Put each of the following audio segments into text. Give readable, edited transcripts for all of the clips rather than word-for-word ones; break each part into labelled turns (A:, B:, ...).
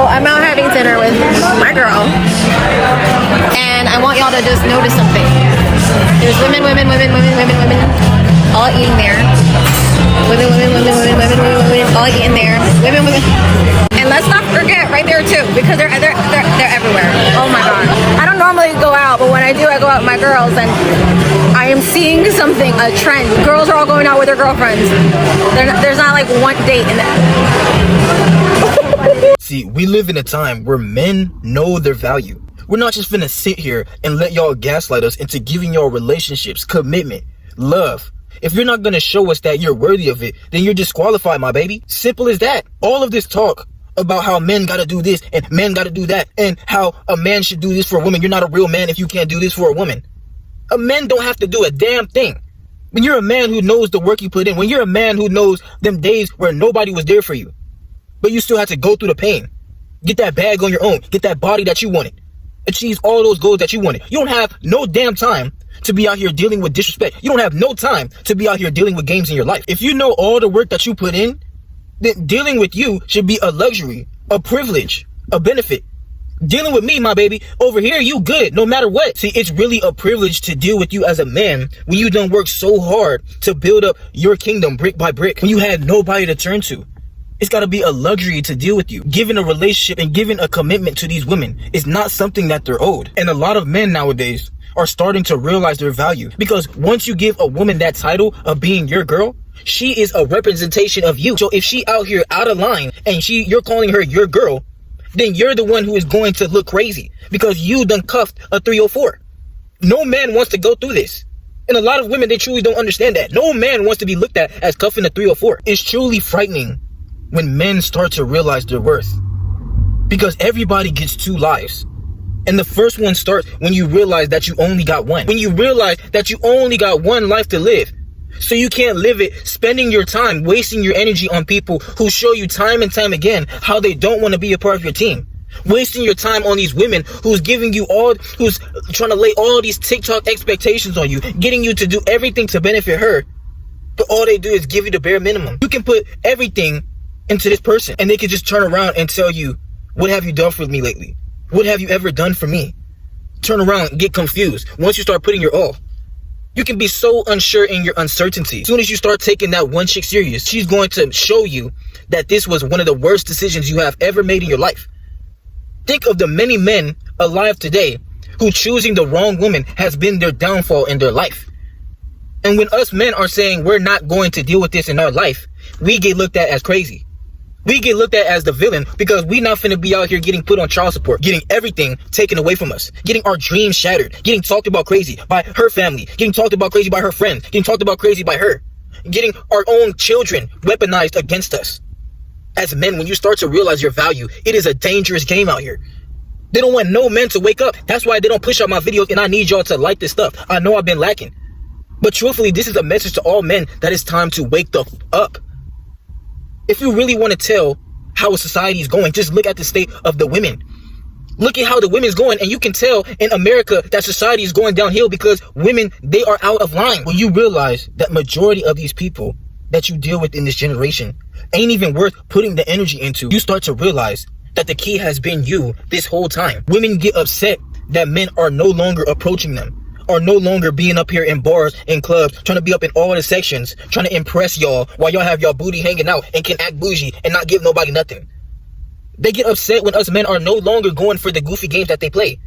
A: I'm out having dinner with my girl, and I want y'all to just notice something. There's women, all eating there. Women, all eating there. Women. And let's not forget right there too, because they're everywhere. Oh my god. I don't normally go out, but when I do, I go out with my girls, and I am seeing something, a trend. Girls are all going out with their girlfriends. There's not like one date in it.
B: See, we live in a time where men know their value. We're not just finna sit here and let y'all gaslight us into giving y'all relationships, commitment, love. If you're not gonna show us that you're worthy of it, then you're disqualified, my baby. Simple as that. All of this talk about how men gotta do this and men gotta do that, and how a man should do this for a woman. You're not a real man if you can't do this for a woman. A man don't have to do a damn thing. When you're a man who knows the work you put in, when you're a man who knows them days where nobody was there for you, but you still had to go through the pain, get that bag on your own, get that body that you wanted, achieve all those goals that you wanted. You don't have no damn time to be out here dealing with disrespect. You don't have no time to be out here dealing with games in your life. If you know all the work that you put in, then dealing with you should be a luxury, a privilege, a benefit. Dealing with me, my baby, over here, you good, no matter what. See, it's really a privilege to deal with you as a man when you done work so hard to build up your kingdom brick by brick, when you had nobody to turn to. It's got to be a luxury to deal with you. Giving a relationship and giving a commitment to these women is not something that they're owed. And a lot of men nowadays are starting to realize their value, because once you give a woman that title of being your girl, she is a representation of you. So if she out here out of line and you're calling her your girl, then you're the one who is going to look crazy because you done cuffed a 304. No man wants to go through this. And a lot of women, they truly don't understand that. No man wants to be looked at as cuffing a 304. It's truly frightening when men start to realize their worth, because everybody gets two lives. And the first one starts when you realize that you only got one. When you realize that you only got one life to live. So you can't live it spending your time, wasting your energy on people who show you time and time again how they don't want to be a part of your team. Wasting your time on these women who's trying to lay all these TikTok expectations on you, getting you to do everything to benefit her. But all they do is give you the bare minimum. You can put everything into this person and they can just turn around and tell you, what have you done for me lately? What have you ever done for me? Turn around and get confused once you start putting your all. You can be so unsure in your uncertainty. As soon as you start taking that one chick serious, she's going to show you that this was one of the worst decisions you have ever made in your life. Think of the many men alive today who choosing the wrong woman has been their downfall in their life. And when us men are saying we're not going to deal with this in our life, we get looked at as crazy. We get looked at as the villain because we not finna be out here getting put on child support, getting everything taken away from us, getting our dreams shattered, getting talked about crazy by her family, getting talked about crazy by her friends, getting talked about crazy by her, getting our own children weaponized against us. As men, when you start to realize your value, it is a dangerous game out here. They don't want no men to wake up. That's why they don't push out my videos, and I need y'all to like this stuff. I know I've been lacking. But truthfully, this is a message to all men that it's time to wake the f up. If you really want to tell how a society is going, just look at the state of the women. Look at how the women's going, and you can tell in America that society is going downhill because women, they are out of line. When you realize that majority of these people that you deal with in this generation ain't even worth putting the energy into, you start to realize that the key has been you this whole time. Women get upset that men are no longer approaching them, are no longer being up here in bars and clubs, trying to be up in all the sections, trying to impress y'all while y'all have y'all booty hanging out and can act bougie and not give nobody nothing. They get upset when us men are no longer going for the goofy games that they play.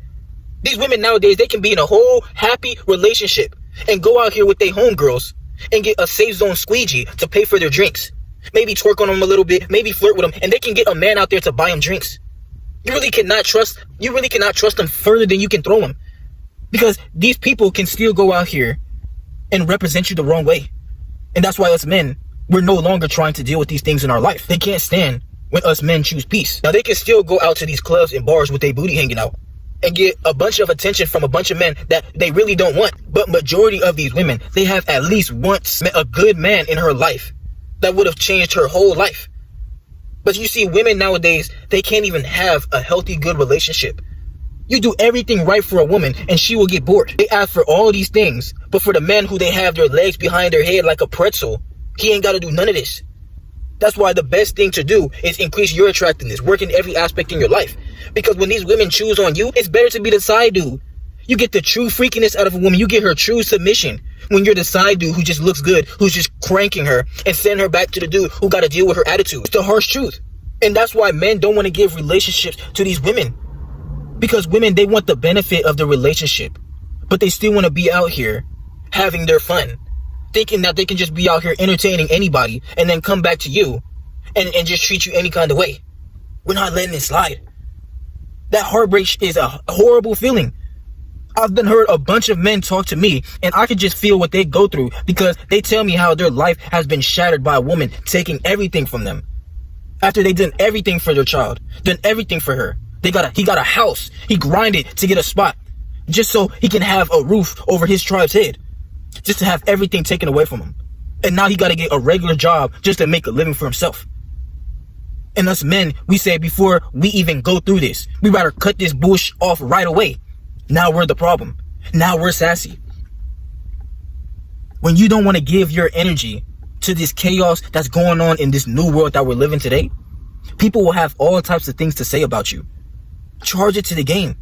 B: These women nowadays, they can be in a whole happy relationship and go out here with their homegirls and get a safe zone squeegee to pay for their drinks. Maybe twerk on them a little bit, maybe flirt with them, and they can get a man out there to buy them drinks. You really cannot trust them further than you can throw them. Because these people can still go out here and represent you the wrong way. And that's why us men, we're no longer trying to deal with these things in our life. They can't stand when us men choose peace. Now, they can still go out to these clubs and bars with their booty hanging out and get a bunch of attention from a bunch of men that they really don't want. But majority of these women, they have at least once met a good man in her life that would have changed her whole life. But you see, women nowadays, they can't even have a healthy, good relationship. You do everything right for a woman and she will get bored. They ask for all these things, but for the men who they have their legs behind their head like a pretzel, he ain't got to do none of this. That's why the best thing to do is increase your attractiveness, work in every aspect in your life. Because when these women choose on you, it's better to be the side dude. You get the true freakiness out of a woman. You get her true submission when you're the side dude who just looks good, who's just cranking her and send her back to the dude who got to deal with her attitude. It's the harsh truth. And that's why men don't want to give relationships to these women. Because women, they want the benefit of the relationship, but they still want to be out here having their fun, thinking that they can just be out here entertaining anybody and then come back to you and just treat you any kind of way. We're not letting it slide. That heartbreak is a horrible feeling. I've done heard a bunch of men talk to me, and I could just feel what they go through because they tell me how their life has been shattered by a woman taking everything from them. After they done everything for their child, done everything for her. He got a house. He grinded to get a spot just so he can have a roof over his tribe's head. Just to have everything taken away from him. And now he got to get a regular job just to make a living for himself. And us men, we say before we even go through this, we rather cut this bush off right away. Now we're the problem. Now we're sassy. When you don't want to give your energy to this chaos that's going on in this new world that we're living today, people will have all types of things to say about you. Charge it to the game.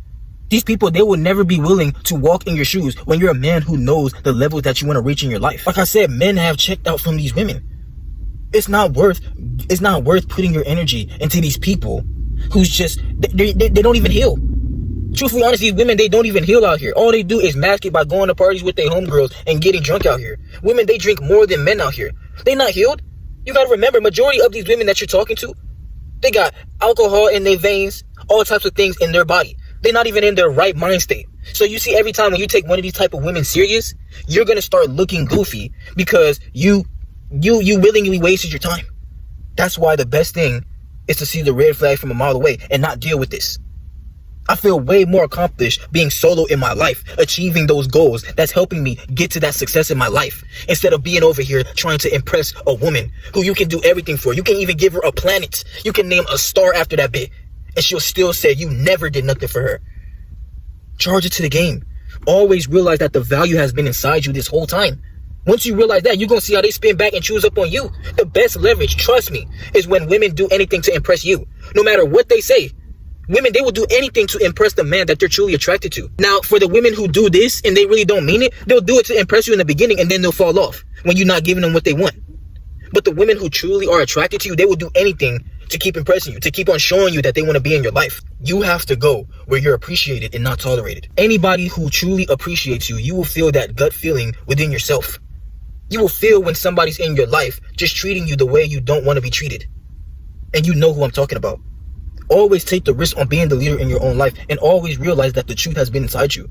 B: These people, they will never be willing to walk in your shoes when you're a man who knows the levels that you want to reach in your life. Like I said, men have checked out from these women. It's not worth putting your energy into these people who's just, they don't even heal. Truthfully honest, these women, they don't even heal out here. All they do is mask it by going to parties with their homegirls and getting drunk out here. Women, they drink more than men out here. They not healed. You gotta remember, majority of these women that you're talking to, they got alcohol in their veins, all types of things in their body. They're not even in their right mind state. So you see, every time when you take one of these type of women serious, you're gonna start looking goofy because you willingly wasted your time. That's why the best thing is to see the red flag from a mile away and not deal with this. I feel way more accomplished being solo in my life, achieving those goals that's helping me get to that success in my life, instead of being over here trying to impress a woman who you can do everything for. You can even give her a planet. You can name a star after that bit, and she'll still say you never did nothing for her. Charge it to the game. Always realize that the value has been inside you this whole time. Once you realize that, you're going to see how they spin back and choose up on you. The best leverage, trust me, is when women do anything to impress you. No matter what they say, women, they will do anything to impress the man that they're truly attracted to. Now, for the women who do this and they really don't mean it, they'll do it to impress you in the beginning and then they'll fall off when you're not giving them what they want. But the women who truly are attracted to you, they will do anything to keep impressing you, to keep on showing you that they want to be in your life. You have to go where you're appreciated and not tolerated. Anybody who truly appreciates you, you will feel that gut feeling within yourself. You will feel when somebody's in your life just treating you the way you don't want to be treated. And you know who I'm talking about. Always take the risk on being the leader in your own life and always realize that the truth has been inside you.